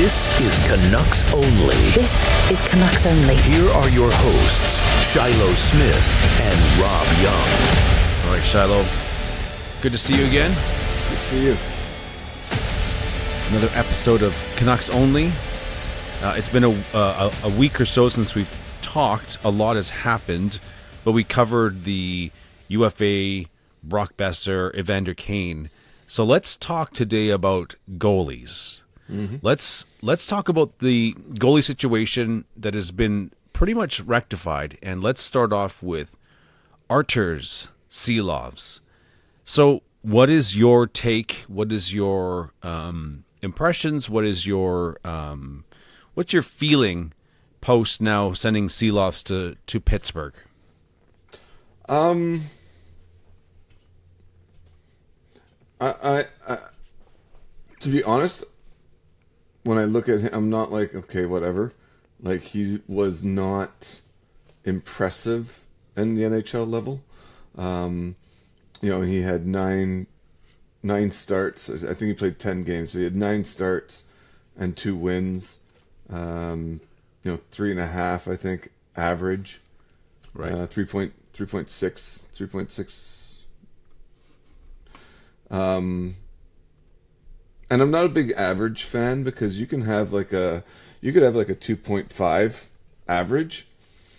This is Canucks Only. This is Canucks Only. Here are your hosts, Shylo Smith and Rob Young. All right, Shylo. Good to see you again. Good to see you. Another episode of Canucks Only. It's been a week or so since we've talked. A lot has happened, but we covered the UFA, Brock Besser, Evander Kane. So let's talk today about goalies. Mm-hmm. Let's talk about the goalie situation that has been pretty much rectified, and let's start off with Arturs Šilovs. So, what is your take? What is your impressions? What is your what's your feeling post now sending Silovs to Pittsburgh? I to be honest, when I look at him, I'm not like, okay, whatever. Like, he was not impressive in the NHL level. He had nine starts. I think he played 10 games. So he had 9 starts and 2 wins. 3.5, I think, average. Right. 3.6. And I'm not a big average fan because you could have like a 2.5 average.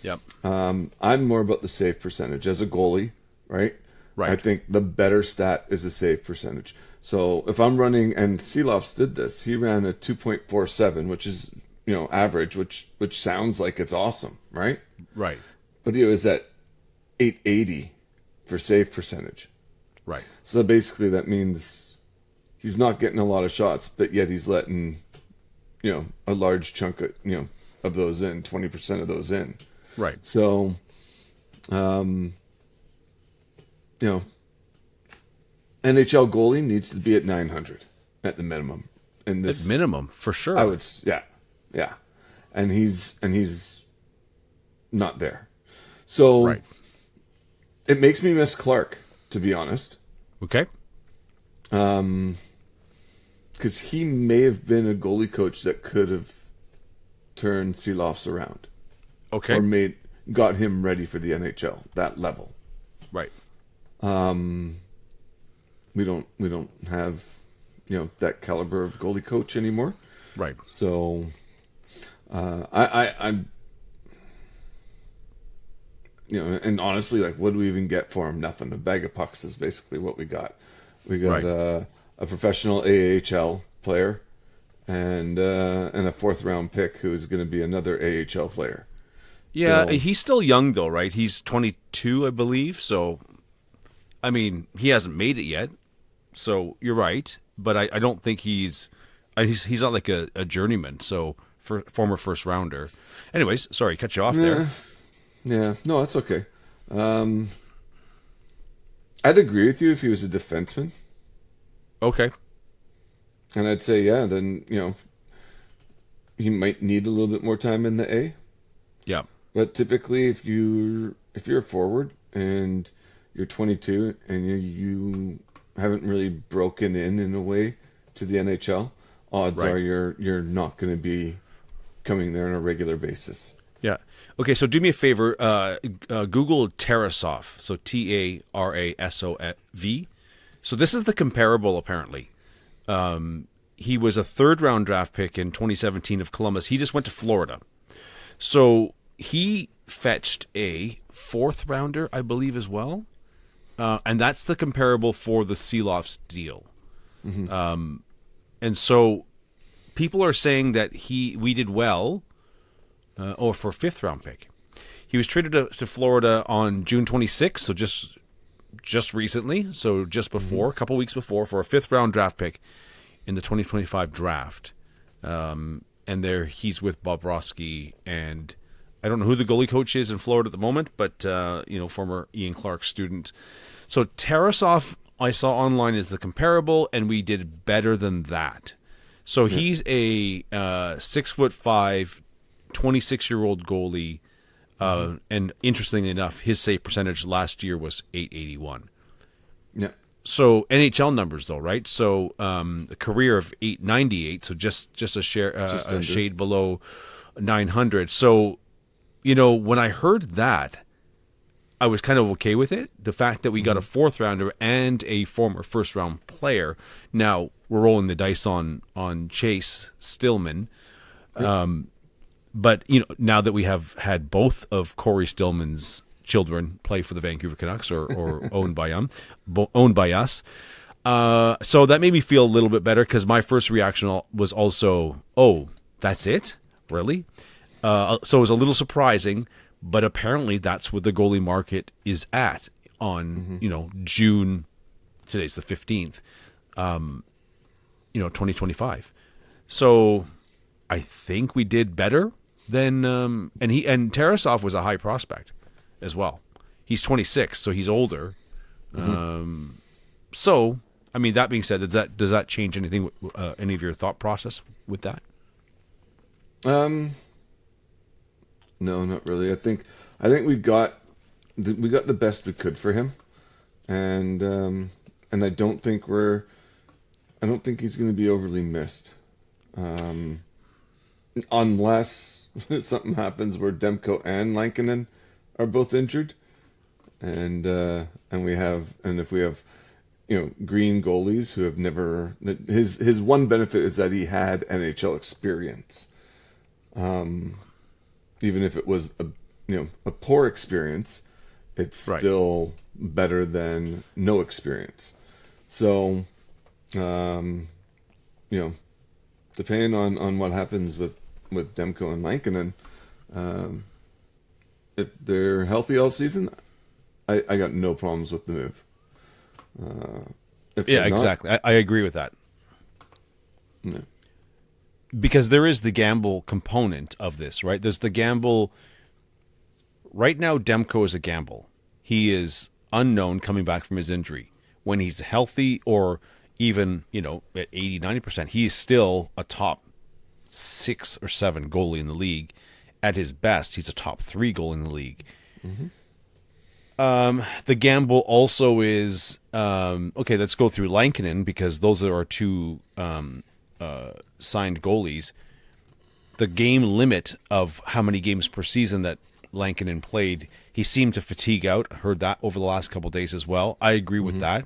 Yep. I'm more about the save percentage as a goalie, right? Right. I think the better stat is the save percentage. So if I'm running, and Silovs did this, he ran a 2.47, which is, average, which sounds like it's awesome, right? Right. But he was at 880 for save percentage. Right. So basically that means he's not getting a lot of shots, but yet he's letting, a large chunk of, of those in, 20% of those in. Right. So, NHL goalie needs to be at 900 at the minimum. And this at minimum, for sure. I would, yeah. And he's not there. So right. It makes me miss Clark, to be honest. Okay. Because he may have been a goalie coach that could have turned Silovs around. Okay. Or got him ready for the NHL, that level. Right. We don't have, that caliber of goalie coach anymore. Right. So, I'm, and honestly, like, what do we even get for him? Nothing. A bag of pucks is basically what we got. We got right. A professional AHL player and a 4th round pick who is going to be another AHL player. Yeah, he's still young though, right? He's 22, I believe. So, I mean, he hasn't made it yet. So you're right, but I don't think he's not like a journeyman. So former first rounder. Anyways, sorry, cut you off there. Yeah, no, that's okay. I'd agree with you if he was a defenseman. Okay. And I'd say, yeah, then, he might need a little bit more time in the A. Yeah. But typically, if you're a forward and you're 22 and you haven't really broken in a way to the NHL, odds are you're not going to be coming there on a regular basis. Yeah. Okay, so do me a favor. Google Tarasov. So Tarasov. So this is the comparable, apparently. He was a 3rd-round draft pick in 2017 of Columbus. He just went to Florida. So he fetched a 4th rounder, I believe, as well. And that's the comparable for the Silovs deal. Mm-hmm. And so people are saying that we did well, or for a 5th-round pick. He was traded to Florida on June 26th, so just recently, so just before, a couple weeks before, for a 5th-round draft pick in the 2025 draft. And there he's with Bobrovsky, and I don't know who the goalie coach is in Florida at the moment, but, former Ian Clark student. So Tarasov, I saw online, is the comparable, and we did better than that. So he's a 6'5", 26-year-old goalie, and interestingly enough, his save percentage last year was .881. Yeah. So NHL numbers though, right? So a career of 898, so just a shade below 900. So, when I heard that, I was kind of okay with it. The fact that we got a fourth rounder and a former first round player. Now we're rolling the dice on Chase Stillman. But now that we have had both of Corey Stillman's children play for the Vancouver Canucks or owned by us. So that made me feel a little bit better because my first reaction was also, oh, that's it? Really? So it was a little surprising, but apparently that's what the goalie market is at on, June, today's the 15th, 2025. So I think we did better than, and Tarasov was a high prospect as well. He's 26, so he's older. So, I mean, that being said, does that change anything? Any of your thought process with that? No, not really. I think we got the best we could for him, and I don't think he's going to be overly missed, unless something happens where Demko and Lankinen are both injured, and if we have green goalies who have never, his one benefit is that he had NHL experience. Even if it was a poor experience, it's still better than no experience. So, depending on what happens with Demko and Lankinen, if they're healthy all season, I got no problems with the move. Exactly. I agree with that. No. Because there is the gamble component of this, right? There's the gamble. Right now, Demko is a gamble. He is unknown coming back from his injury. When he's healthy or even, at 80, 90%, he is still a top 6 or 7 goalie in the league. At his best, he's a top 3 goalie in the league. The gamble also is, okay, let's go through Lankinen because those are our two signed goalies. The game limit of how many games per season that Lankinen played, he seemed to fatigue out. Heard that over the last couple of days as well. I agree with that.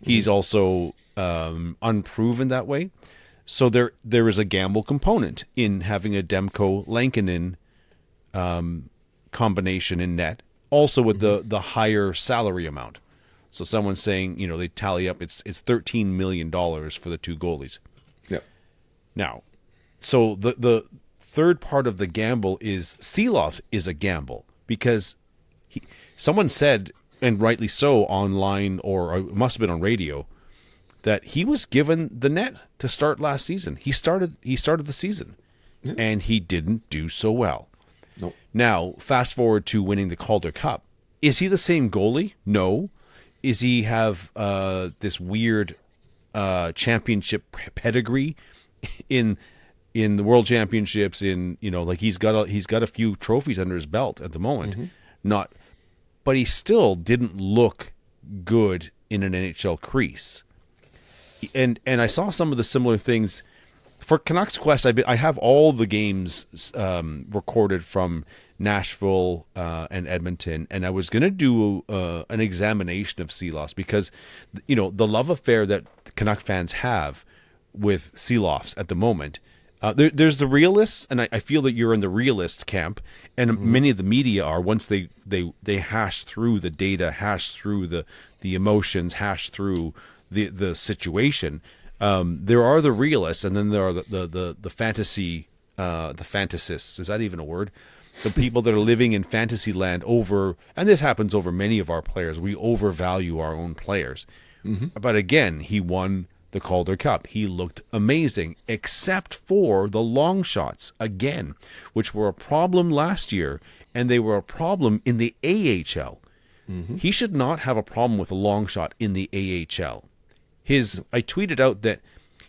He's also unproven that way. So there is a gamble component in having a Demko Lankinen combination in net. Also with the higher salary amount. So someone's saying, they tally up, it's $13 million for the two goalies. Yep. Now, so the third part of the gamble is Silovs is a gamble because someone said, and rightly so, online or it must have been on radio, that he was given the net to start last season. He started the season, and he didn't do so well. Nope. Now, fast forward to winning the Calder Cup. Is he the same goalie? No. Is he have this weird championship pedigree in the World Championships? He's got a few trophies under his belt at the moment. But he still didn't look good in an NHL crease. And I saw some of the similar things. For Canucks Quest, I have all the games recorded from Nashville and Edmonton, and I was going to do an examination of Silovs because, the love affair that Canuck fans have with Silovs at the moment. There's the realists, and I feel that you're in the realist camp, and many of the media are. Once they hash through the data, hash through the emotions, hash through the situation. There are the realists, and then there are the fantasy, the fantasists. Is that even a word? The people that are living in fantasy land and this happens over many of our players. We overvalue our own players. But again, he won the Calder Cup. He looked amazing, except for the long shots, again, which were a problem last year, and they were a problem in the AHL. He should not have a problem with a long shot in the AHL. I tweeted out that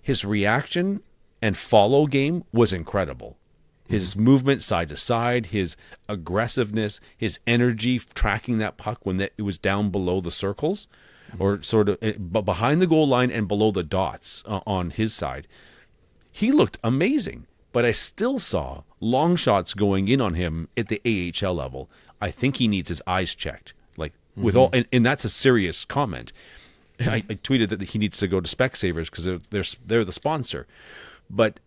his reaction and follow game was incredible. His movement side to side, his aggressiveness, his energy tracking that puck when it was down below the circles. or sort of behind the goal line and below the dots on his side, he looked amazing. But I still saw long shots going in on him at the AHL level. I think he needs his eyes checked. Like with all, and that's a serious comment. I tweeted that he needs to go to Specsavers because they're the sponsor, but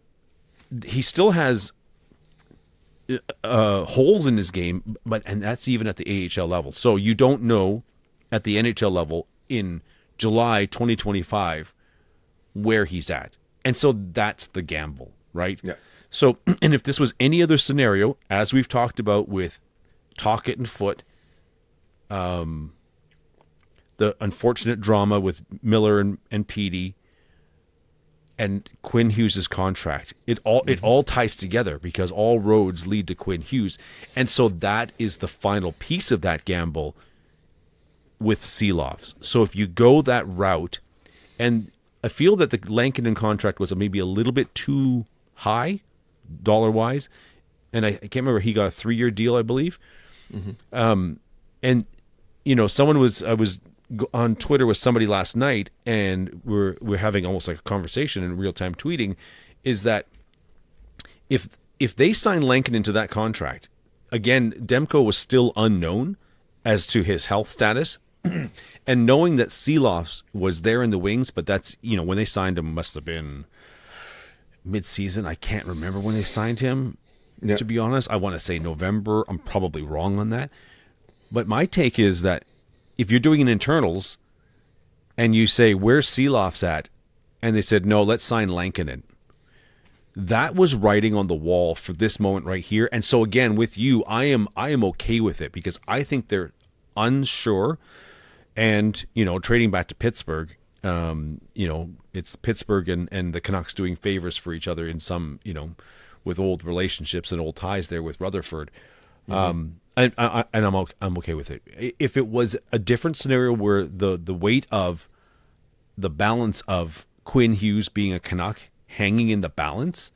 he still has holes in his game. And that's even at the AHL level. So you don't know at the NHL level in July 2025 where he's at, and so that's the gamble, right? Yeah. So, and if this was any other scenario, as we've talked about with Tocchet and Foote, the unfortunate drama with Miller and Petey, and Quinn Hughes' contract, it all ties together because all roads lead to Quinn Hughes, and so that is the final piece of that gamble with Silovs. So if you go that route, and I feel that the Lankinen contract was maybe a little bit too high, dollar-wise, and I can't remember, he got a 3-year deal, I believe. And someone I was on Twitter with somebody last night, and we're having almost like a conversation in real time tweeting, is that if they sign Lankinen into that contract, again, Demko was still unknown as to his health status, and knowing that Silovs was there in the wings, but that's when they signed him must have been mid-season. I can't remember when they signed him, to be honest. I want to say November. I'm probably wrong on that. But my take is that if you're doing an internals and you say, where's Silovs at? And they said, no, let's sign Lankinen. That was writing on the wall for this moment right here. And so again, with you, I am okay with it because I think they're unsure. And, trading back to Pittsburgh, it's Pittsburgh and the Canucks doing favors for each other in some, with old relationships and old ties there with Rutherford. And I'm okay with it. If it was a different scenario where the weight of the balance of Quinn Hughes being a Canuck hanging in the balance,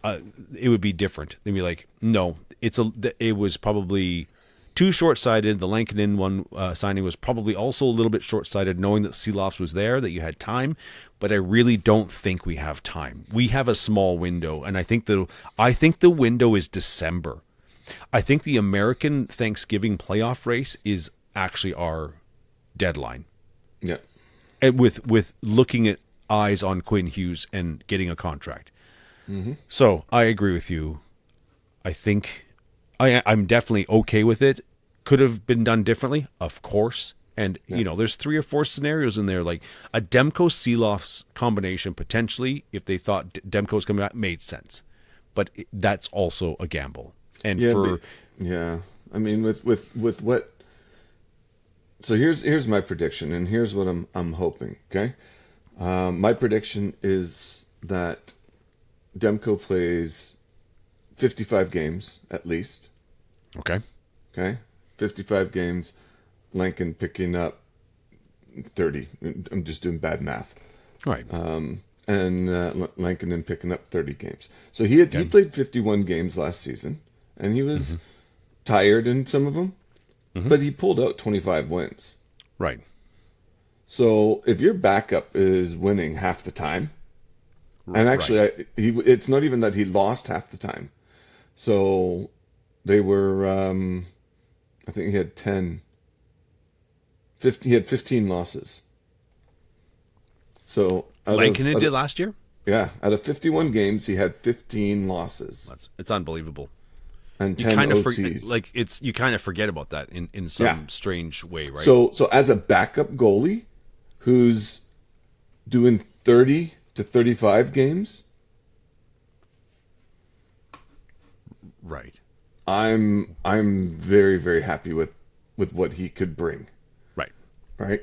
it would be different. They'd be like, no, it was probably too short-sighted. The Lankinen one signing was probably also a little bit short-sighted, knowing that Silovs was there, that you had time. But I really don't think we have time. We have a small window, and I think the window is December. I think the American Thanksgiving playoff race is actually our deadline. Yeah. And with looking at eyes on Quinn Hughes and getting a contract. So I agree with you. I think I'm definitely okay with it. Could have been done differently, of course. And, there's 3 or 4 scenarios in there, like a Demko-Silovs combination, potentially, if they thought Demko was coming back, made sense. But that's also a gamble. And I mean, with what... So here's my prediction, and here's what I'm hoping, okay? My prediction is that Demko plays 55 games, at least. Okay. 55 games, Lankin picking up 30. I'm just doing bad math. Right. And Lankinen picking up 30 games. So he played 51 games last season, and he was tired in some of them, but he pulled out 25 wins. Right. So if your backup is winning half the time, and actually it's not even that he lost half the time. So they were, I think he had 15 losses. So Lankinen did last year? Yeah, out of 51 games, he had 15 losses. It's unbelievable. And 10 OTs. You kind of forget about that in some strange way, right? So as a backup goalie who's doing 30 to 35 games, right. I'm very, very happy with what he could bring. Right.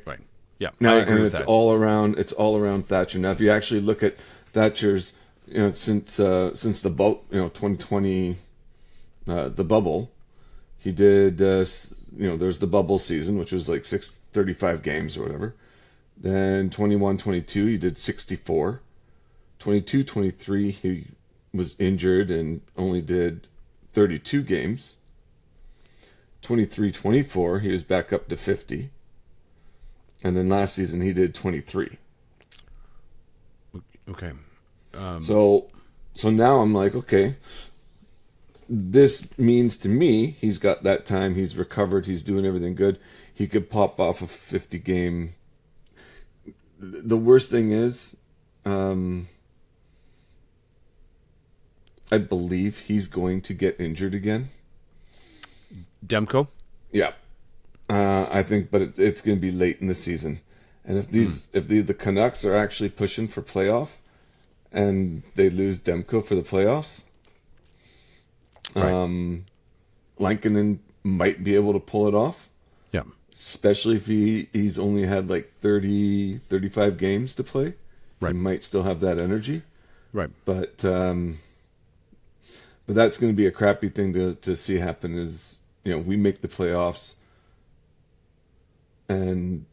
Yeah. Now, and it's all around Thatcher. Now, if you actually look at Thatcher's, since the 2020, the bubble, he did, there's the bubble season, which was like 35 games or whatever. Then 21-22, he did 64. 22-23, he was injured and only did 32 games. 23-24, he was back up to 50. And then last season he did 23. Okay. So now I'm like, okay, this means to me he's got that time, he's recovered, he's doing everything good. He could pop off a 50 game. The worst thing is, I believe he's going to get injured again. Demko? Yeah. I think, but it's going to be late in the season. And if the Canucks are actually pushing for playoff and they lose Demko for the playoffs, Right. Lankinen might be able to pull it off, Yeah. especially if he's only had like 30, 35 games to play. Right. He might still have that energy. Right. But that's going to be a crappy thing to see happen is, we make the playoffs and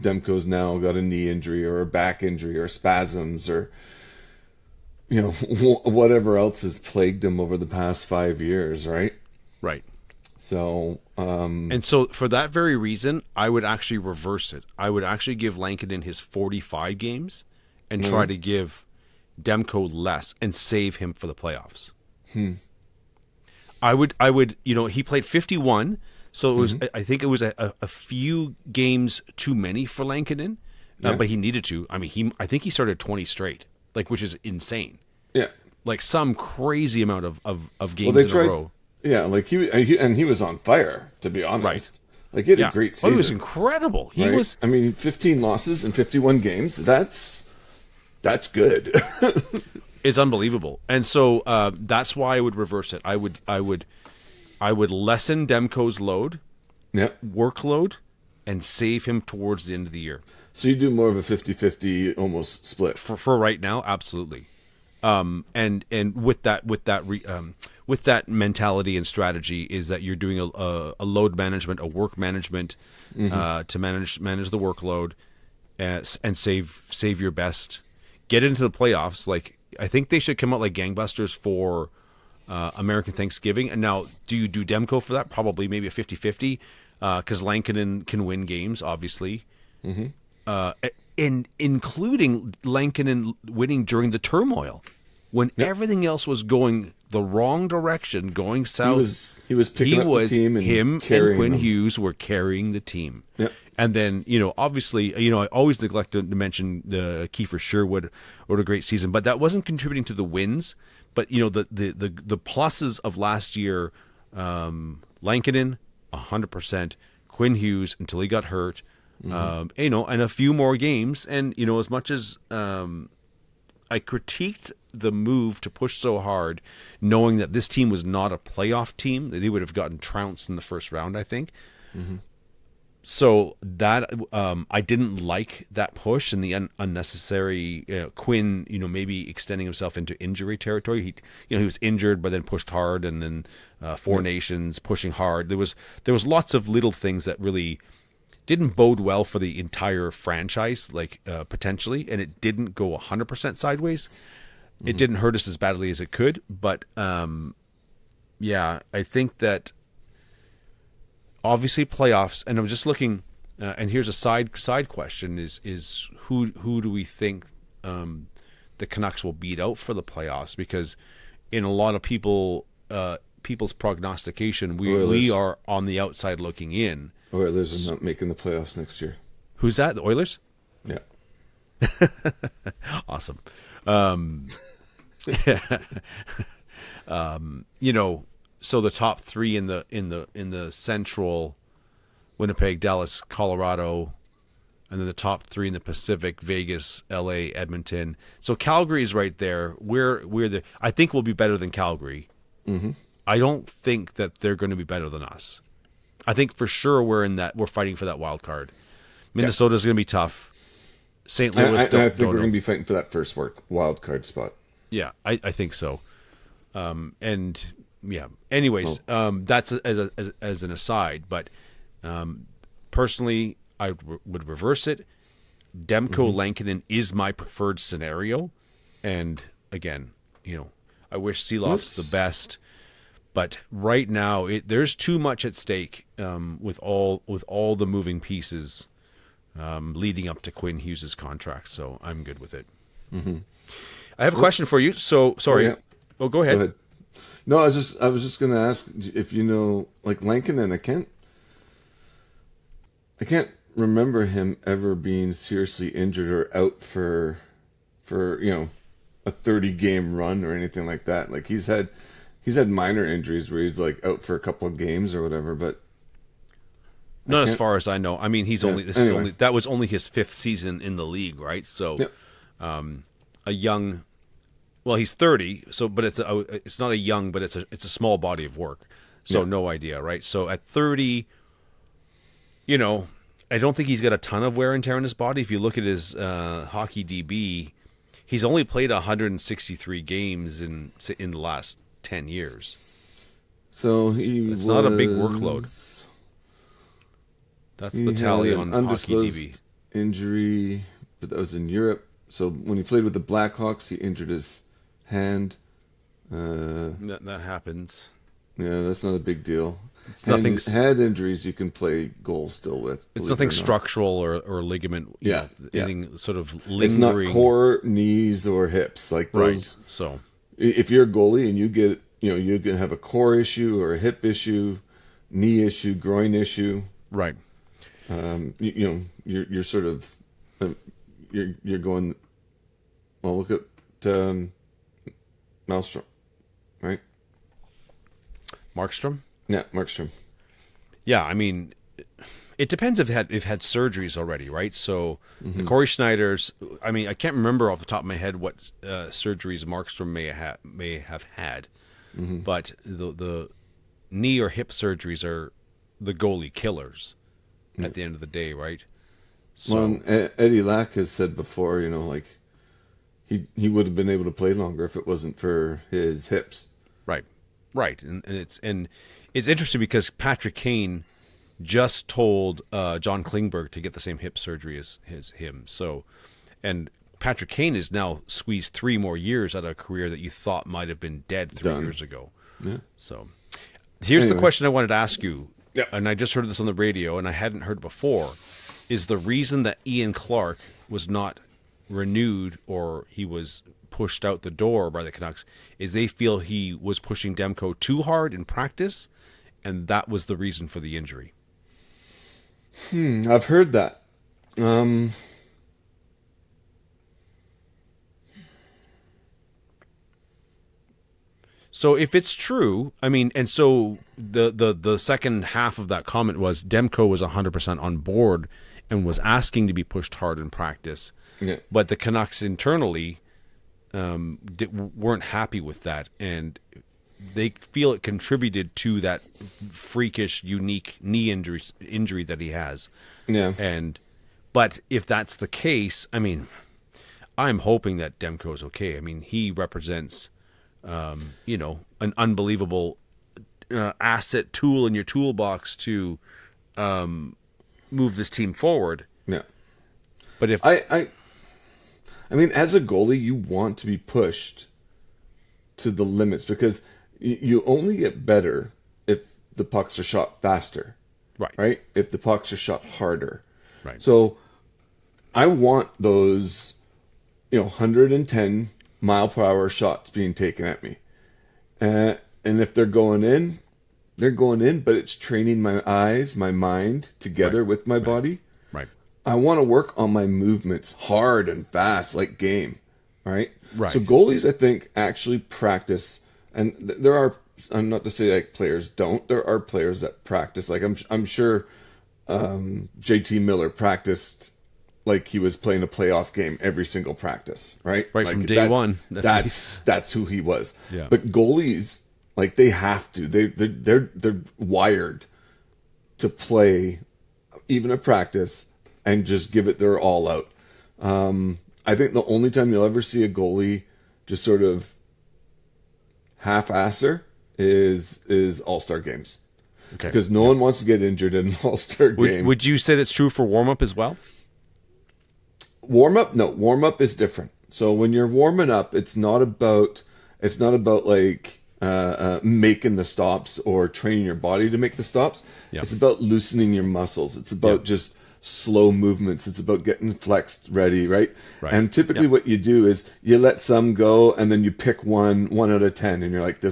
Demko's now got a knee injury or a back injury or spasms or whatever else has plagued him over the past 5 years, right? Right. So And so for that very reason, I would actually reverse it. I would actually give Lankinen his 45 games and try to give Demko less and save him for the playoffs. I would, he played 51, so it was, I think it was a few games too many for Lankinen, but he needed to. I mean, I think he started 20 straight, which is insane. yeah. Like some crazy amount of games in a row. Yeah, like he was on fire, to be honest. Right. Like he had a great season. Oh, he was incredible. He right? was. I mean, 15 losses in 51 games. That's good. It's unbelievable, and so that's why I would reverse it. I would lessen Demko's workload, and save him towards the end of the year. So you do more of a 50-50 almost split. For right now, absolutely. And with that mentality and strategy is that you're doing a load management, a work management, to manage the workload, and save your best. Get into the playoffs. Like, I think they should come out like gangbusters for American Thanksgiving. And now, do you do Demko for that? Probably maybe a 50-50, because Lankinen can win games, obviously. And including Lankinen winning during the turmoil. When everything else was going the wrong direction, going south, he was picking up the team and him and Quinn Hughes were carrying the team. Yep. And then, obviously, I always neglect to mention Kiefer Sherwood wrote a great season, but that wasn't contributing to the wins. But the pluses of last year, Lankinen 100%, Quinn Hughes until he got hurt, and a few more games. And as much as I critiqued the move to push so hard, knowing that this team was not a playoff team, they would have gotten trounced in the first round, I think. So that I didn't like that push and the unnecessary Quinn, maybe extending himself into injury territory. He was injured, but then pushed hard, and then Four Nations pushing hard. There was lots of little things that really didn't bode well for the entire franchise, potentially, and it didn't go 100% sideways. It didn't hurt us as badly as it could, but I think that obviously playoffs, and I'm just looking, and here's a side question: is who do we think the Canucks will beat out for the playoffs? Because in a lot of people's prognostication, we are on the outside looking in. Oilers are not making the playoffs next year. Who's that? The Oilers? Yeah. Awesome. So the top three in the Central, Winnipeg, Dallas, Colorado, and then the top three in the Pacific, Vegas, LA, Edmonton. So Calgary is right there. I think we'll be better than Calgary. I don't think that they're going to be better than us. I think for sure we're fighting for that wild card. Minnesota's going to be tough. St. Louis, I think we're going to be fighting for that first wild card spot. Yeah, I think so. Anyways, that's as an aside. But personally, I would reverse it. Demko Lankinen is my preferred scenario. And again, I wish Silovs the best. But right now, there's too much at stake with all the moving pieces leading up to Quinn Hughes' contract. So I'm good with it. Mm-hmm. I have a question for you. So sorry. Oh, go ahead. No, I was just going to ask if you know, like Lankinen. I can't remember him ever being seriously injured or out for a 30-game run or anything like that. Like he's had minor injuries where he's like out for a couple of games or whatever, but not as far as I know. I mean, that was only his 5th season in the league, right? So, a young, well, he's 30. So, but it's not a young, but it's a small body of work. So no idea, right? So at 30, I don't think he's got a ton of wear and tear in his body. If you look at his hockey DB, he's only played 163 games in the last 10 years. So it's not a big workload. That's the tally on hockey DB. Injury, but that was in Europe. So when he played with the Blackhawks, he injured his hand. That happens. Yeah, that's not a big deal. Head injuries you can play goals still with. It's nothing structural or ligament. Anything sort of lingering. It's not core, knees, or hips like those. Right. So if you're a goalie and you get, you can have a core issue or a hip issue, knee issue, groin issue. Right. You're sort of you're going. Well, look at Maelstrom, right? Markstrom? Yeah, Markstrom. Yeah, I mean, it depends if they've had surgeries already, right? So the Corey Schneiders, I mean, I can't remember off the top of my head what surgeries Markstrom may have had, but the knee or hip surgeries are the goalie killers at the end of the day, right? So, well, Eddie Lack has said before, like he would have been able to play longer if it wasn't for his hips. Right, and it's interesting because Patrick Kane just told John Klingberg to get the same hip surgery as him. So, and Patrick Kane is now squeezed 3 more years out of a career that you thought might have been dead 3 years ago. Yeah. So, here's the question I wanted to ask you, and I just heard this on the radio, and I hadn't heard it before. Is the reason that Ian Clark was not renewed or he was pushed out the door by the Canucks is they feel he was pushing Demko too hard in practice, and that was the reason for the injury. I've heard that. So if it's true, I mean, and so the second half of that comment was Demko was 100% on board and was asking to be pushed hard in practice, but the Canucks internally weren't happy with that, and they feel it contributed to that freakish, unique knee injury that he has. Yeah. But if that's the case, I mean, I'm hoping that Demko's okay. I mean, he represents, an unbelievable asset tool in your toolbox to move this team forward. Yeah. But if I mean, as a goalie, you want to be pushed to the limits because you only get better if the pucks are shot faster. Right? If the pucks are shot harder. Right. So I want those, 110 mile per hour shots being taken at me. And if they're going in, but it's training my eyes, my mind together with my body. Right. I want to work on my movements hard and fast, like game, right? Right. So goalies, I think, actually practice, and there are. I'm not to say like players don't. There are players that practice. Like I'm sure JT Miller practiced like he was playing a playoff game every single practice, right? Right, like from day one. That's who he was. Yeah. But goalies, like they have to. They're wired to play even a practice and just give it their all out. I think the only time you'll ever see a goalie just sort of half-asser is All-Star games. Okay. Because no one wants to get injured in an All-Star game. Would you say that's true for warm-up as well? Warm-up? No, warm-up is different. So when you're warming up, it's not about like making the stops or training your body to make the stops. Yep. It's about loosening your muscles. It's about just slow movements. It's about getting flexed ready, right? Right. And typically what you do is you let some go and then you pick one out of 10 and you're like,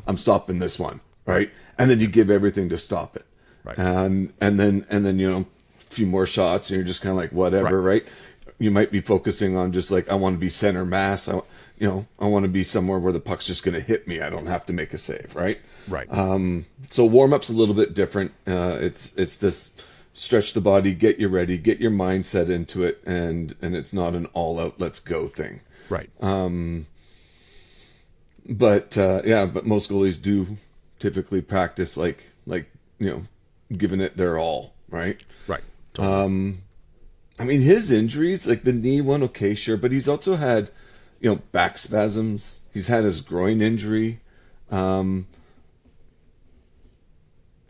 I'm stopping this one, right? And then you give everything to stop it. Right. And then, a few more shots and you're just kind of like, whatever, right? You might be focusing on just like, I want to be center mass. I want to be somewhere where the puck's just going to hit me. I don't have to make a save, right? Right. So warm-up's a little bit different. It's this stretch the body, get you ready, get your mindset into it, and it's not an all-out let's go thing. Right. But most goalies do typically practice like giving it their all, right? Right. Totally. I mean, his injuries, like the knee one, okay, sure, but he's also had, back spasms. He's had his groin injury.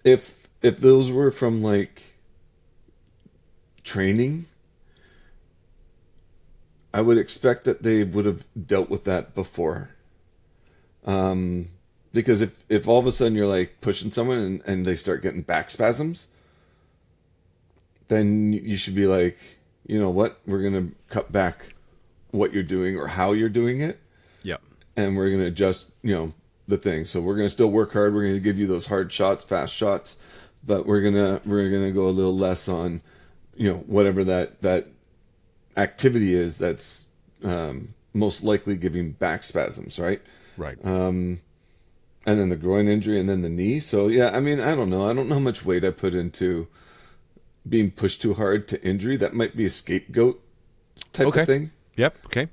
If those were from like training, I would expect that they would have dealt with that before. Because if all of a sudden you're like pushing someone and they start getting back spasms, then you should be like, you know what, we're going to cut back what you're doing or how you're doing it. Yeah. And we're going to adjust, the thing. So we're going to still work hard. We're going to give you those hard shots, fast shots, but we're going to go a little less on, whatever that activity is that's most likely giving back spasms, right? Right. And then the groin injury and then the knee. So yeah, I mean, I don't know. I don't know how much weight I put into being pushed too hard to injury. That might be a scapegoat type of thing. Yep. Okay.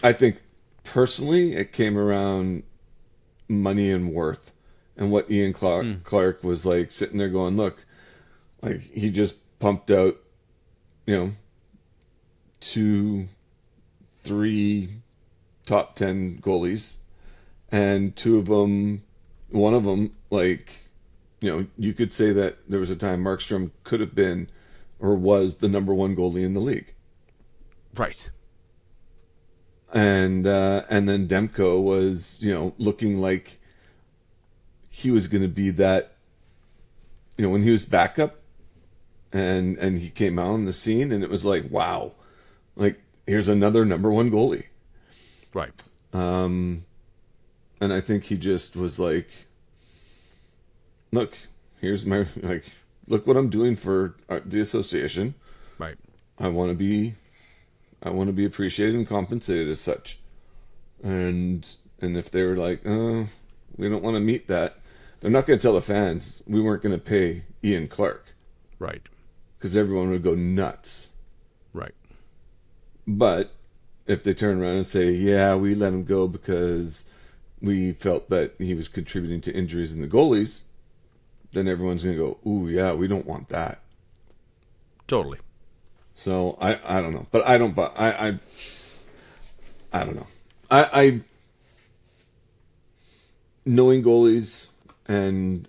I think personally it came around money and worth, and what Ian Clark was like sitting there going, look, like he just pumped out, 2-3 top 10 goalies, and one of them, like, you could say that there was a time Markstrom could have been or was the number one goalie in the league. Right. And then Demko was, looking like he was going to be that, when he was backup and he came out on the scene and it was like, wow, like here's another number one goalie. Right. And I think he just was like, look, here's look what I'm doing for the association. Right. I want to be appreciated and compensated as such. And if they were like, we don't want to meet that, they're not going to tell the fans we weren't going to pay Ian Clark. Right. Because everyone would go nuts. Right. But if they turn around and say, yeah, we let him go because we felt that he was contributing to injuries in the goalies, then everyone's going to go, ooh, yeah, we don't want that. Totally. So I don't know, but I don't know. I knowing goalies and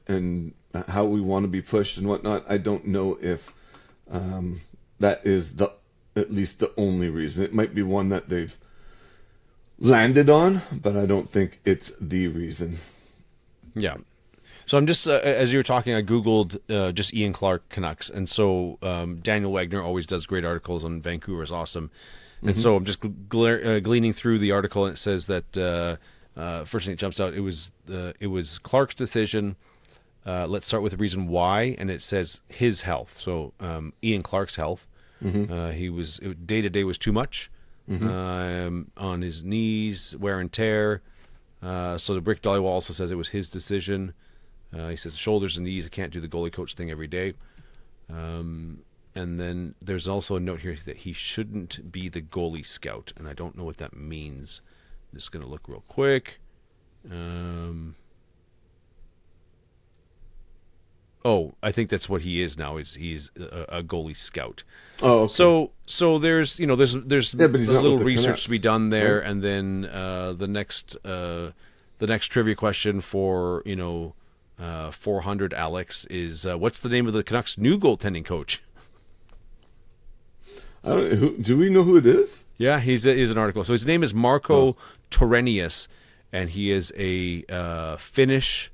how we want to be pushed and whatnot, I don't know if that is at least the only reason. It might be one that they've landed on, but I don't think it's the reason. Yeah. So I'm just, as you were talking, I Googled just Ian Clark Canucks. And so Daniel Wagner always does great articles on Vancouver is awesome. And so I'm just gleaning through the article, and it says that first thing that jumps out, it was Clark's decision. Let's start with the reason why. And it says his health. So Ian Clark's health. He was, day-to-day was too much on his knees, wear and tear. So the Rick Dollywall also says it was his decision. He says shoulders and knees, I can't do the goalie coach thing every day. And then there's also a note here that he shouldn't be the goalie scout, and I don't know what that means. I'm just going to look real quick. I think that's what he is now. He's a goalie scout. Oh, okay. So there's there's a little research Canucks, to be done there, right? and then the next trivia question for 400 Alex is what's the name of the Canucks' new goaltending coach? Do we know who it is? Yeah, he's an article. So his name is Marko Torenius, and he is a Finnish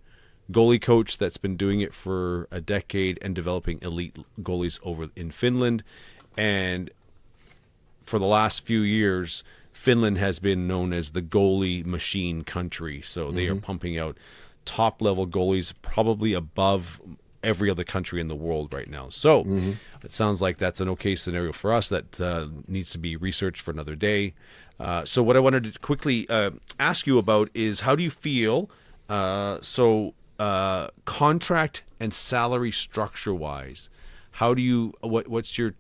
goalie coach that's been doing it for a decade and developing elite goalies over in Finland. And for the last few years, Finland has been known as the goalie machine country. So they are pumping out top-level goalies, probably above every other country in the world right now. So it sounds like that's an okay scenario for us that needs to be researched for another day. So what I wanted to quickly ask you about is, how do you feel contract and salary structure-wise? How do you what's your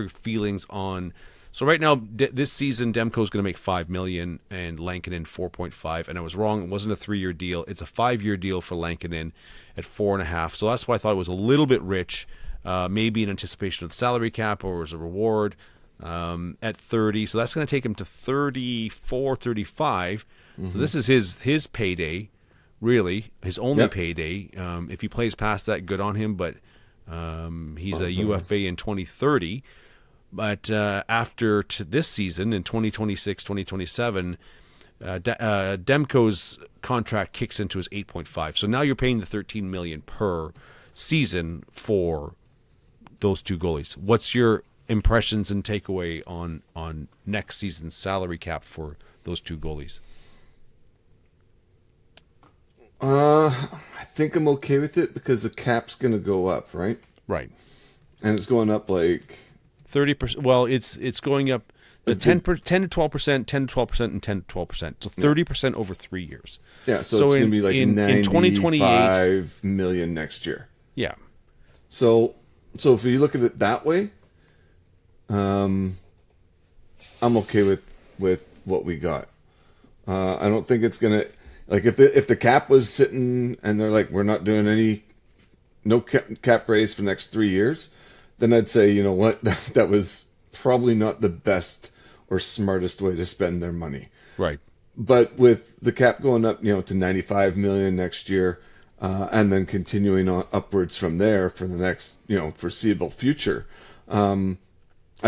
feelings on? So right now, this season, Demko's going to make $5 million and Lankinen $4.5. And I was wrong; it wasn't a 3-year deal; it's a 5-year deal for Lankinen at $4.5. So that's why I thought it was a little bit rich, maybe in anticipation of the salary cap or as a reward at 30. So that's going to take him to 34, 35. So this is his payday, really, his only payday. If he plays past that, good on him. But he's a UFA in 2030. But after this season, in 2026, 2027, Demko's contract kicks into his 8.5. So now you're paying the $13 million per season for those two goalies. What's your impressions and takeaway on next season's salary cap for those two goalies? I think I'm okay with it because the cap's going to go up, right? Right. And it's going up like 30%. Well, it's going up the 10 to 12%, 10 to 12%, and 10 to 12%. So 30% over 3 years. Yeah, so it's going to be like in 95 million next year. Yeah. So if you look at it that way, I'm okay with what we got. I don't think it's gonna, like, if the cap was sitting and they're like, we're not doing no cap raise for the next 3 years, then I'd say, you know what, that was probably not the best or smartest way to spend their money. Right. But with the cap going up, to 95 million next year, and then continuing on upwards from there for the next, foreseeable future, I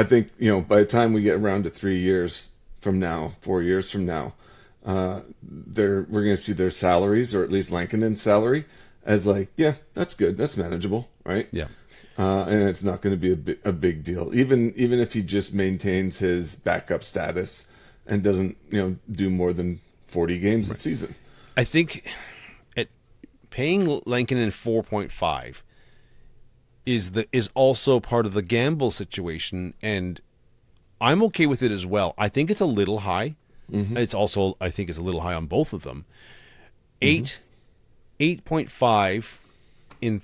think, by the time we get around to 3 years from now, 4 years from now, we're going to see their salaries, or at least Lankinen's salary, as like, yeah, that's good, that's manageable, right? Yeah. And it's not going to be a big deal, even if he just maintains his backup status and doesn't, do more than 40 games a season. I think paying Lankinen 4.5 is also part of the gamble situation, and I'm okay with it as well. I think it's a little high. It's also, I think it's a little high on both of them. 8.5 in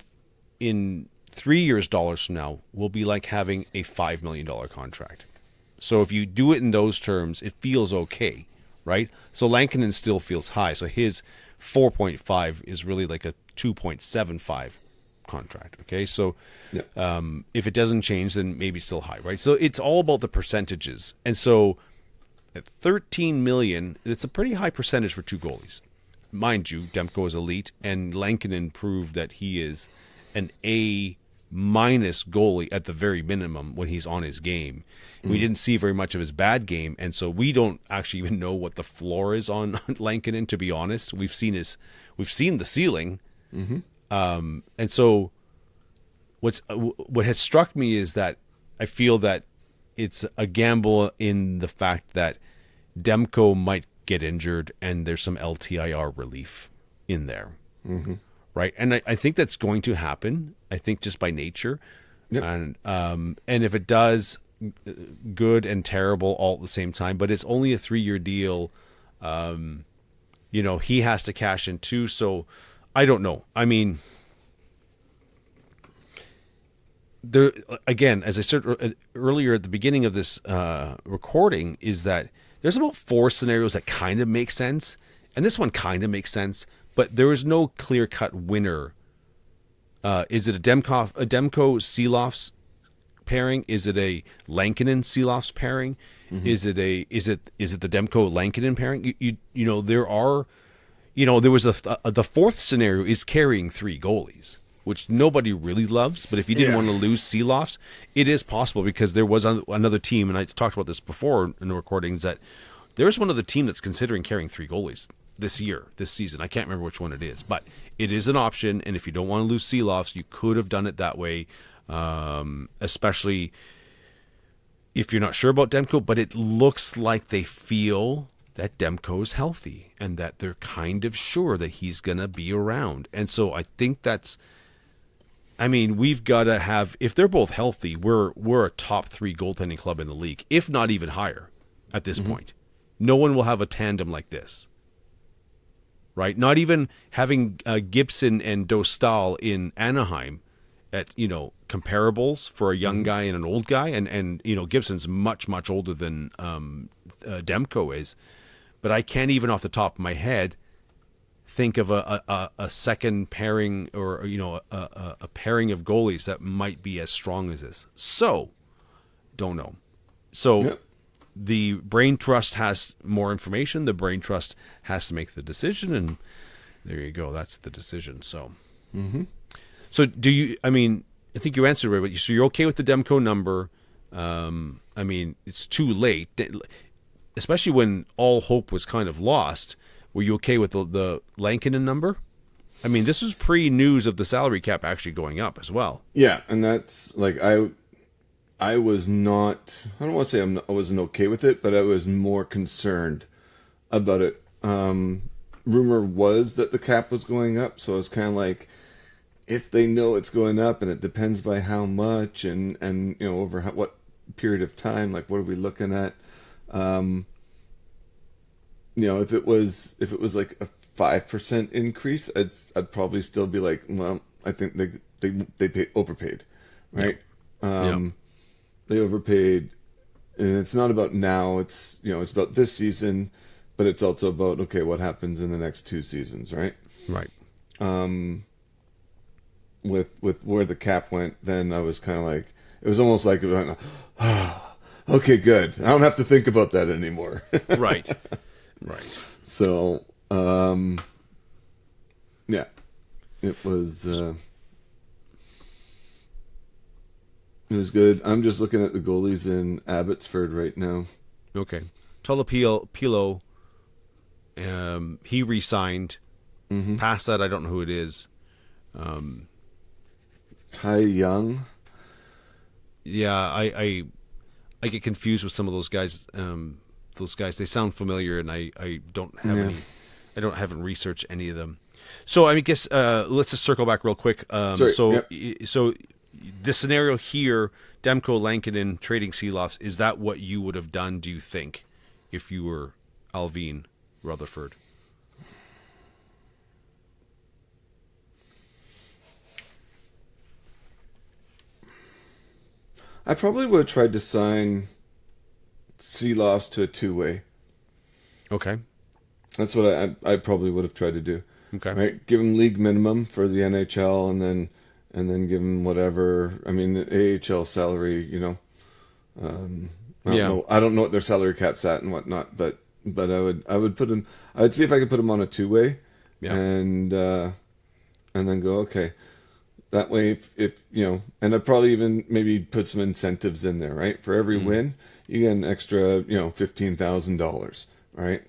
3 years dollars from now will be like having a $5 million contract. So if you do it in those terms, it feels okay, right? So Lankinen still feels high. So his 4.5 is really like a 2.75 contract. Okay, so if it doesn't change, then maybe it's still high, right? So it's all about the percentages. And so at 13 million, it's a pretty high percentage for two goalies. Mind you, Demko is elite, and Lankinen proved that he is an A- goalie at the very minimum when he's on his game. We didn't see very much of his bad game, and so we don't actually even know what the floor is on Lankinen, to be honest. We've seen the ceiling. And so what has struck me is that I feel that it's a gamble in the fact that Demko might get injured and there's some LTIR relief in there. Right. And I think that's going to happen, I think, just by nature. And if it does, good and terrible all at the same time, but it's only a 3-year deal. He has to cash in too. So I don't know. I mean, there again, as I said earlier at the beginning of this recording, is that there's about 4 scenarios that kind of make sense, and this one kind of makes sense, but there is no clear-cut winner. Is it a Demko Silovs pairing? Is it a Lankinen Silovs pairing? Is it the Demko Lankinen pairing? There was the fourth scenario is carrying 3 goalies, which nobody really loves. But if you didn't want to lose Silovs, it is possible, because there was another team, and I talked about this before in the recordings, that there's one other team that's considering carrying 3 goalies. this season. I can't remember which one it is, but it is an option. And if you don't want to lose Silovs, you could have done it that way, especially if you're not sure about Demko. But it looks like they feel that Demko's healthy and that they're kind of sure that he's going to be around. And so I think we've got to have, if they're both healthy, we're a top 3 goaltending club in the league, if not even higher at this point. No one will have a tandem like this, right? Not even having Gibson and Dostal in Anaheim at, comparables for a young guy and an old guy. And Gibson's much, much older than Demko is. But I can't even off the top of my head think of a second pairing or a pairing of goalies that might be as strong as this. So, don't know. So the brain trust has more information. The brain trust has to make the decision, and there you go. That's the decision. So, So do you? I think you answered right. So you're okay with the Demko number? It's too late, especially when all hope was kind of lost. Were you okay with the Lankinen number? This was pre-news of the salary cap actually going up as well. Yeah, and that's like I was not. I don't want to say I wasn't okay with it, but I was more concerned about it. Rumor was that the cap was going up, so I was kind of like, if they know it's going up, and it depends by how much, and over what period of time, like what are we looking at? If it was like a 5% increase, I'd probably still be like, well, I think they overpaid, right? Yep. They overpaid, and it's not about now. It's it's about this season, but it's also about what happens in the next 2 seasons, right? Right. With where the cap went, then I was kind of like, it was almost like, okay, good. I don't have to think about that anymore. Right. So, it was good. I'm just looking at the goalies in Abbotsford right now. Okay. Tulapilo, he re-signed. Past that, I don't know who it is. Ty Young. Yeah, I get confused with some of those guys. Those guys, they sound familiar, and I don't have any. Haven't researched any of them. So I guess let's just circle back real quick. So this scenario here, Demko, Lankinen trading Silovs, is that what you would have done? Do you think, if you were Alvin Rutherford? I probably would have tried to sign Silovs to a 2-way. Okay. That's what I probably would have tried to do. Okay. Right? Give him league minimum for the NHL, and then give him whatever. The AHL salary, I don't know what their salary cap's at and whatnot, but I would put him. I'd see if I could put him on a 2-way. Yeah. And then go, okay. That way, if and I'd probably even maybe put some incentives in there, right? For every win, you get an extra, $15,000, right?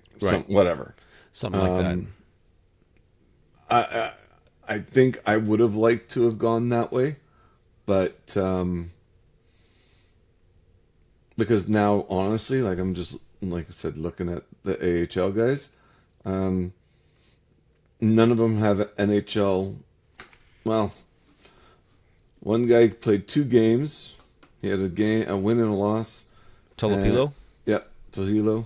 Whatever. Something like that. I think I would have liked to have gone that way, but because now, honestly, like I'm just, like I said, looking at the AHL guys, none of them have NHL. Well, one guy played 2 games. He had a win and a loss. Tulapilo? Yep, Shylo.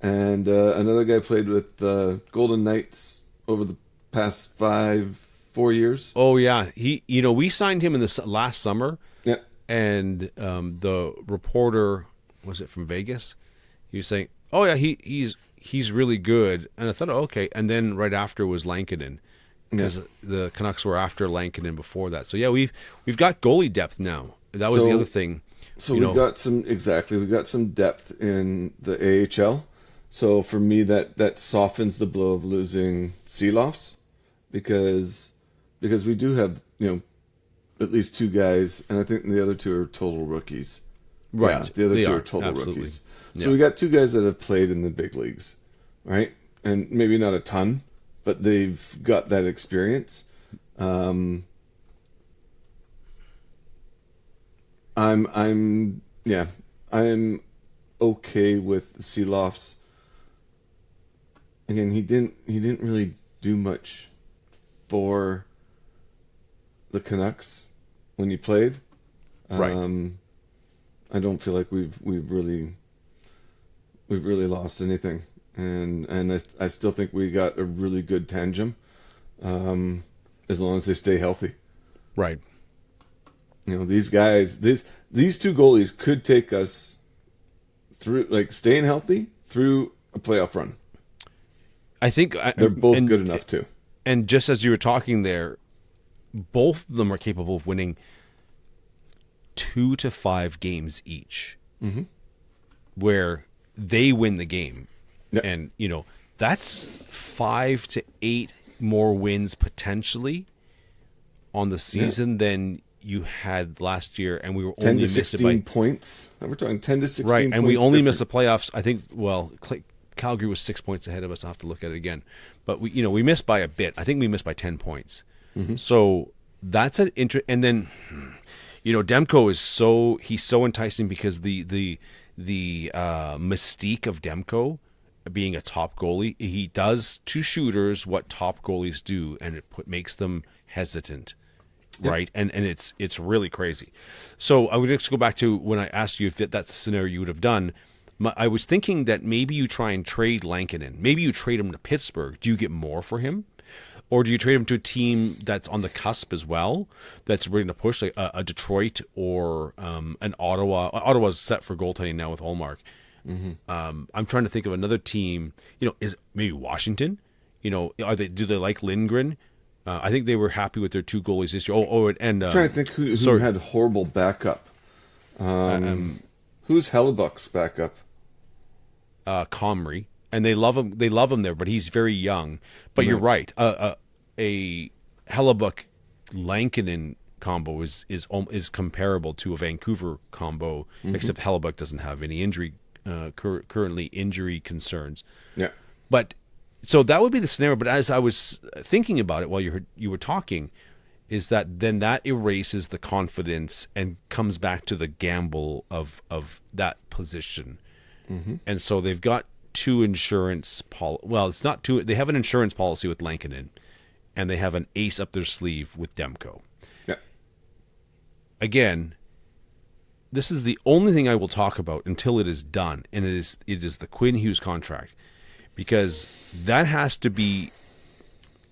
And another guy played with the Golden Knights over the past 4 years. Oh yeah, we signed him in the last summer. Yeah. And the reporter, was it from Vegas? He was saying, "Oh yeah, he's really good." And I thought, oh, okay. And then right after was Lankinen, because the Canucks were after Lankinen before that. So yeah, we've got goalie depth now. That was the other thing. So we got some depth in the AHL. So for me, that softens the blow of losing Silovs, because we do have at least 2 guys, and I think the other 2 are total rookies. Right, yeah, the other 2 are total rookies. So we got 2 guys that have played in the big leagues, right? and maybe not a ton, but they've got that experience. I'm okay with Silovs. Again, he didn't really do much for the Canucks when he played. Right. I don't feel like we've really lost anything, and I still think we got a really good tandem, as long as they stay healthy. Right. You know, these guys, these two goalies could take us through, like, staying healthy through a playoff run. I think They're both good enough too. And just as you were talking there, both of them are capable of winning 2 to 5 games each, where they win the game. Yep. And, you know, that's 5 to 8 more wins potentially on the season than you had last year, and we were 10 only to 16 points. We're talking 10 to 16 right, points. and we only different. missed the playoffs. I think, well, Calgary was 6 points ahead of us. I'll have to look at it again. But we missed by a bit. I think we missed by 10 points. So that's an and then, you know, Demko is he's so enticing because the mystique of Demko being a top goalie, he does to shooters what top goalies do, and it makes them hesitant. Yep. Right, and it's really crazy. So I would just go back to when I asked you if that's the scenario you would have done. I was thinking that maybe you try and trade Lankinen. Maybe you trade him to Pittsburgh. Do you get more for him, or do you trade him to a team that's on the cusp as well, that's ready to push, like a Detroit or an Ottawa? Ottawa's set for goaltending now with Hallmark. I'm trying to think of another team. You know, is maybe Washington? You know, do they like Lindgren? I think they were happy with their 2 goalies this year. And I'm trying to think who had horrible backup. Who's Hellebuck's backup? Comrie, and they love him. They love him there, but he's very young. But you're right. A Hellebuck Lankinen combo is comparable to a Vancouver combo, except Hellebuck doesn't have any currently injury concerns. Yeah, but. So that would be the scenario, but as I was thinking about it while you were talking, is that then that erases the confidence and comes back to the gamble of that position. And so they've got 2 insurance well, it's not 2. They have an insurance policy with Lankinen, and they have an ace up their sleeve with Demko. Yeah. Again, this is the only thing I will talk about until it is done, and it is the Quinn Hughes contract. Because that has to be,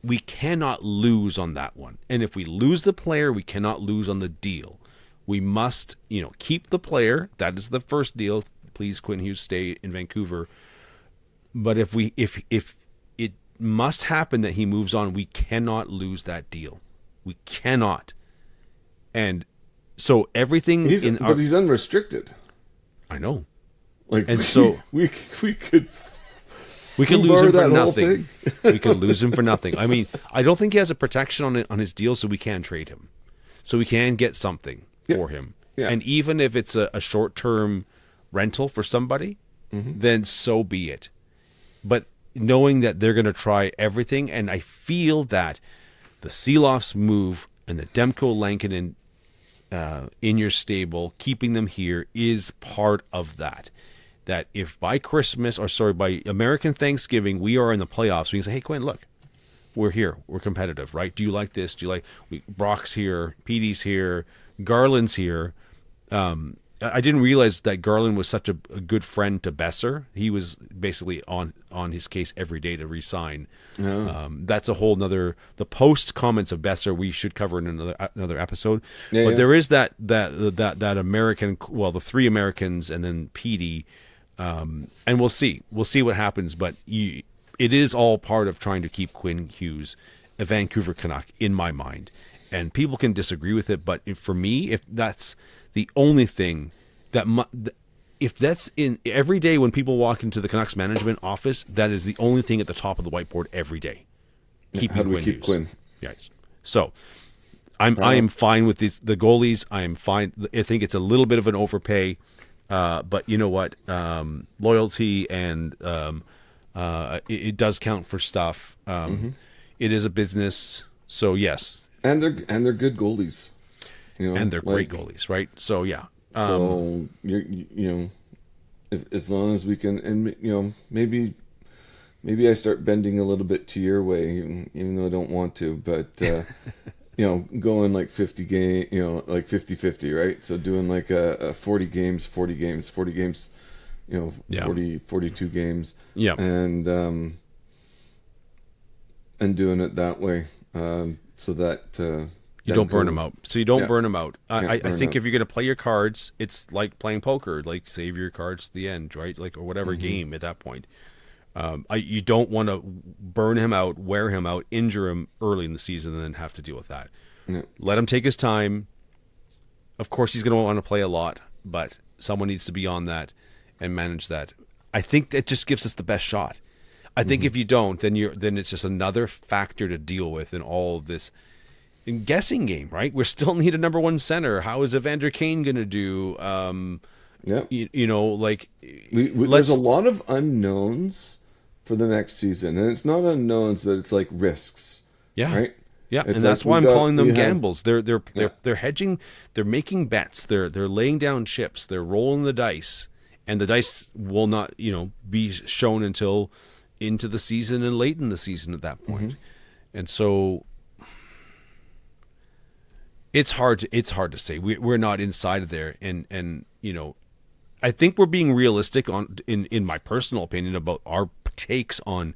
we cannot lose on that one. And if we lose the player, we cannot lose on the deal. We must, you know, keep the player. That is the first deal. Please, Quinn Hughes, stay in Vancouver. But if it must happen that he moves on, we cannot lose that deal. We cannot. And so everything but he's unrestricted. I know. Like, and so we could. We could lose him for nothing. We could lose him for nothing. I mean, I don't think he has a protection on his deal, so we can trade him. So we can get something for him. Yeah. And even if it's a short-term rental for somebody, then so be it. But knowing that they're going to try everything, and I feel that the Silovs move and the Demko Lankinen in your stable, keeping them here, is part of that. That if by by American Thanksgiving, we are in the playoffs, we can say, hey, Quinn, look, we're here. We're competitive, right? Do you like this? Do you like Brock's here, Petey's here, Garland's here? I didn't realize that Garland was such a good friend to Besser. He was basically on his case every day to re-sign. Oh. That's a whole nother, the post comments of Besser we should cover in another episode. But there is that American, well, the 3 Americans and then Petey. And we'll see what happens, but it is all part of trying to keep Quinn Hughes a Vancouver Canuck in my mind, and people can disagree with it, but for me, if that's the only thing if that's in every day when people walk into the Canucks management office, that is the only thing at the top of the whiteboard every day. How do we keep Quinn? Yes. So I am fine with the goalies. I am fine. I think it's a little bit of an overpay. But you know what? Loyalty and It does count for stuff. It is a business, so yes. And they're good goalies, and they're great goalies, right? So yeah. So as long as we can, and maybe I start bending a little bit to your way, even though I don't want to, but going like 50 game, like 50-50, right? So doing like a 40 games, 42 games, and doing it that way, so that you don't burn them out. So you don't burn them out. I think if you're going to play your cards, it's like playing poker, like save your cards to the end, right? Like, or whatever game at that point. You don't want to burn him out, wear him out, injure him early in the season, and then have to deal with that. Yeah. Let him take his time. Of course, he's going to want to play a lot, but someone needs to be on that and manage that. I think that just gives us the best shot. I think if you don't, then it's just another factor to deal with in all of this guessing game, right? We still need a number one center. How is Evander Kane going to do? There's a lot of unknowns for the next season, and it's not unknowns, but it's like risks. Yeah, right. Yeah, and that's why I'm calling them gambles. They're hedging. They're making bets. They're laying down chips. They're rolling the dice, and the dice will not be shown until into the season and late in the season at that point. And so it's hard to say. We're not inside of there, and I think we're being realistic in my personal opinion about our takes on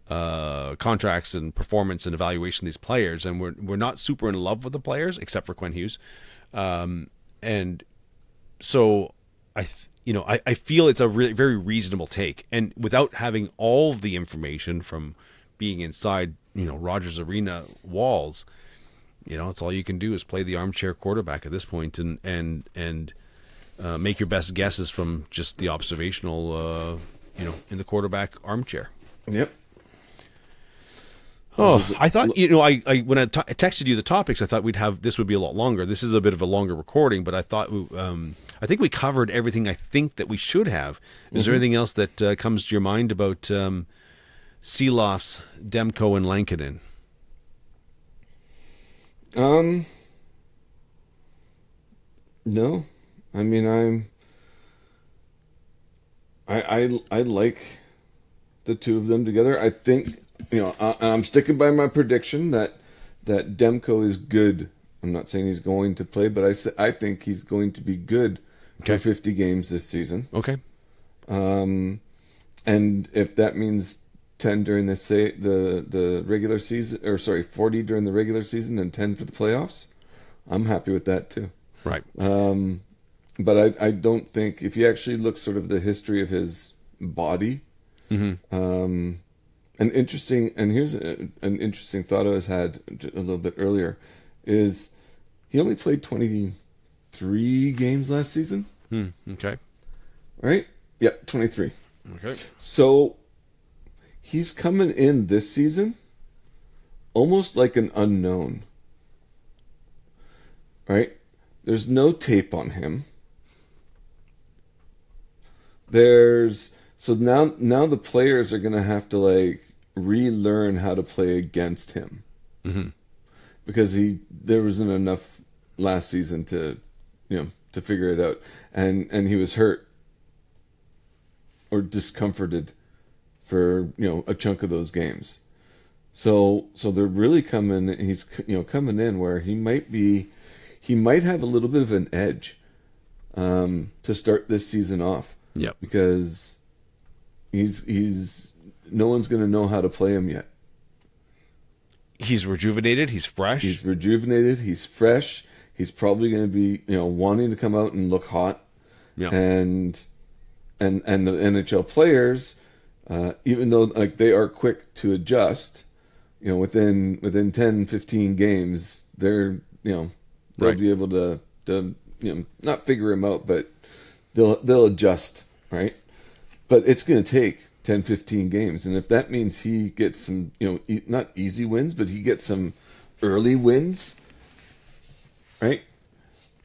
contracts and performance and evaluation of these players, and we're not super in love with the players except for Quinn Hughes, and so I feel it's a very reasonable take, and without having all the information from being inside Rogers Arena walls, it's all you can do is play the armchair quarterback at this point, and make your best guesses from just the observational in the quarterback armchair. Yep. Oh, I thought, I when I texted you the topics, I thought this would be a lot longer. This is a bit of a longer recording, but I thought, I think we covered everything I think that we should have. Is there anything else that comes to your mind about Silovs, Demko, and Lankinen? No. I mean, I like the two of them together. I think, I'm sticking by my prediction that Demko is good. I'm not saying he's going to play, but I think he's going to be good for 50 games this season. Okay. And if that means 10 during the regular season, or 40 during the regular season and 10 for the playoffs, I'm happy with that too. Right. But I don't think, if you actually look sort of the history of his body, here's an interesting thought I had a little bit earlier, is he only played 23 games last season. Okay. Right? Yeah, 23. Okay. So he's coming in this season almost like an unknown. Right? There's no tape on him. So now the players are going to have to relearn how to play against him, because there wasn't enough last season to figure it out, and he was hurt or discomforted for a chunk of those games. So they're really coming. He's coming in where he might have a little bit of an edge to start this season off. Yeah, because he's no one's going to know how to play him yet. He's rejuvenated. He's fresh. He's rejuvenated. He's fresh. He's probably going to be wanting to come out and look hot. Yeah. And the NHL players, even though they are quick to adjust, within 10, 15 games, they'll be able to not figure him out, but they'll adjust, right? But it's going to take 10, 15 games. And if that means he gets some, not easy wins, but he gets some early wins, right?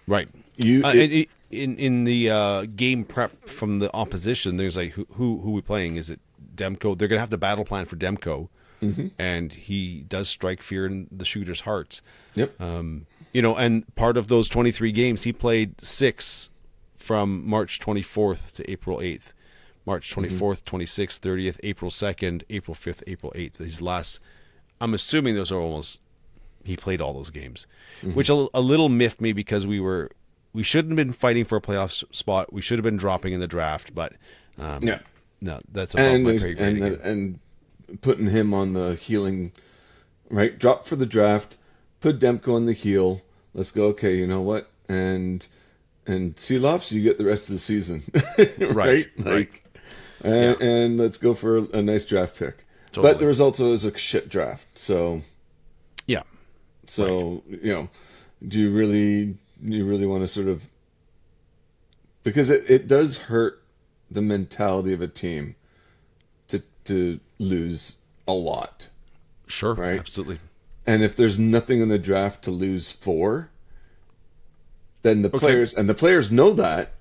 Right. In the game prep from the opposition, there's who we playing? Is it Demko. They're going to have the battle plan for Demko, and he does strike fear in the shooters' hearts. Yep. And part of those 23 games, he played 6 from March 24th to April 8th. March 24th, 26th, 30th, April 2nd, April 5th, April 8th. These last, I'm assuming those are almost, he played all those games, which a little miffed me because we shouldn't have been fighting for a playoff spot. We should have been dropping in the draft, but no, that's above my pay grade. And putting him on the healing, right? Drop for the draft, put Demko on the heel. Let's go. Okay, you know what? And Silovs, you get the rest of the season, right? And let's go for a nice draft pick. Totally. But the result was a shit draft. So yeah. So do you really want to sort of, because it does hurt the mentality of a team to lose a lot. Sure, right? Absolutely. And if there's nothing in the draft to lose for, then the players know that,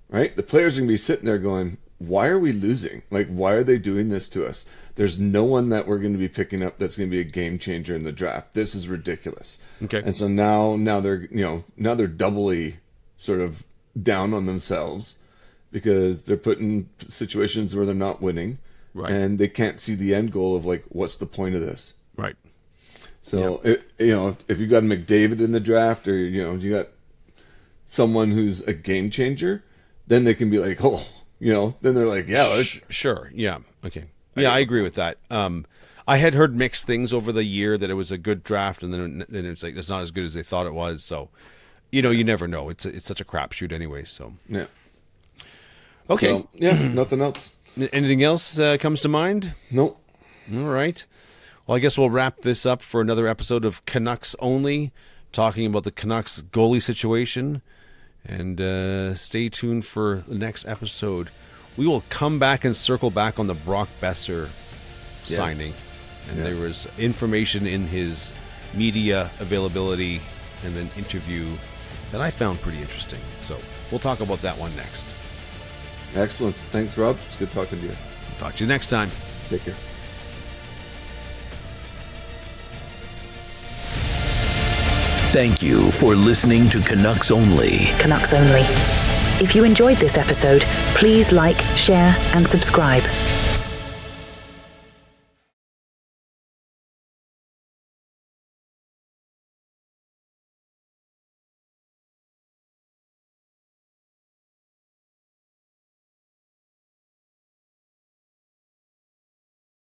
right? The players are going to be sitting there going, why are we losing? Like, why are they doing this to us? There's no one that we're going to be picking up that's going to be a game changer in the draft. This is ridiculous. Okay. And so now they're doubly sort of down on themselves because they're put in situations where they're not winning, right? And they can't see the end goal of like, what's the point of this? Right. So if you got a McDavid in the draft, or you got someone who's a game changer, then they can be like, then they're like, yeah, sure, yeah, okay, yeah, I agree with that. I had heard mixed things over the year that it was a good draft, and then it's like it's not as good as they thought it was. So, you never know. It's such a crapshoot anyway. So yeah. Okay. So, nothing else. Anything else comes to mind? Nope. All right. Well, I guess we'll wrap this up for another episode of Canucks Only, talking about the Canucks goalie situation. And stay tuned for the next episode. We will come back and circle back on the Brock Besser signing. And there was information in his media availability and an interview that I found pretty interesting. So we'll talk about that one next. Excellent. Thanks, Rob. It's good talking to you. Talk to you next time. Take care. Thank you for listening to Canucks Only. Canucks Only. If you enjoyed this episode, please like, share, and subscribe.